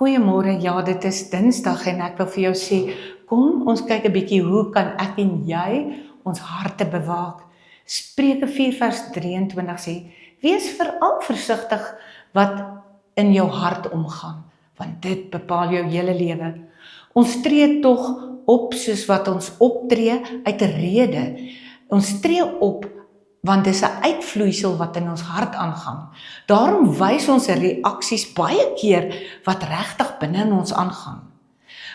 Goeiemôre, ja, dit is Dinsdag en ek wil vir jou sê, kom ons kyk 'n bietjie hoe kan ek en jy ons harte bewaak. Spreuke 4 vers 23 sê, wees veral versigtig wat in jou hart omgaan, want dit bepaal jou hele lewe. Ons tree tog op soos wat ons optree uit 'n rede. Ons tree op want dis 'n uitvloeisel wat in ons hart aangaan. Daarom wys ons reaksies baie keer wat regtig binne in ons aangaan.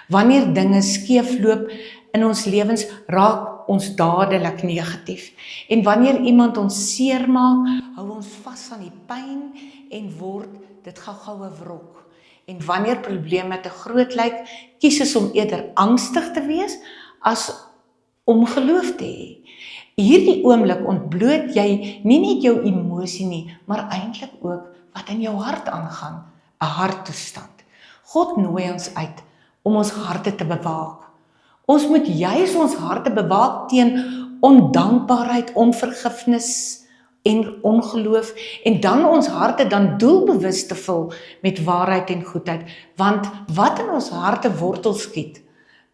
Wanneer dinge skeefloop in ons lewens, raak ons dadelik negatief. En wanneer iemand ons seermaak, hou ons vas aan die pyn en word dit gou-gou 'n wrok. En wanneer probleme te groot lyk, kies ons om eerder angstig te wees as om geloof te hê. Hierdie oomblik ontbloot jy nie net jou emosie nie, maar eintlik ook wat in jou hart aangaan, 'n harttoestand. God nooi ons uit om ons harte te bewaak. Ons moet juis ons harte bewaak teen ondankbaarheid, onvergifnis en ongeloof, en dan ons harte dan doelbewus te vul met waarheid en goedheid, want wat in ons harte wortel skiet,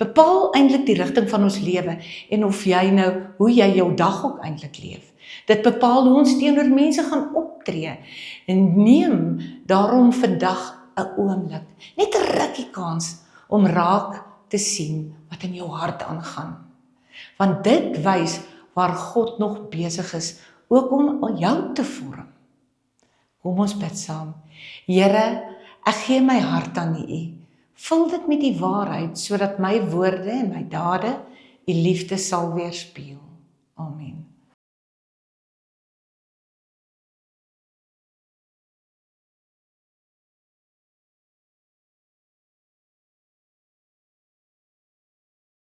bepaal eintlik die rigting van ons lewe en hoe jy jou dag ook eintlik leef. Dit bepaal hoe ons teenoor mense gaan optree. En neem daarom vandag 'n oomblik, net 'n rukkie kans om raak te sien wat in jou hart aangaan. Want dit wys waar God nog besig is, ook om jou te vorm. Kom ons bid saam. Here, ek gee my hart aan U. Vul dit met die waarheid, sodat my woorde en my dade U liefde sal weerspieël. Amen.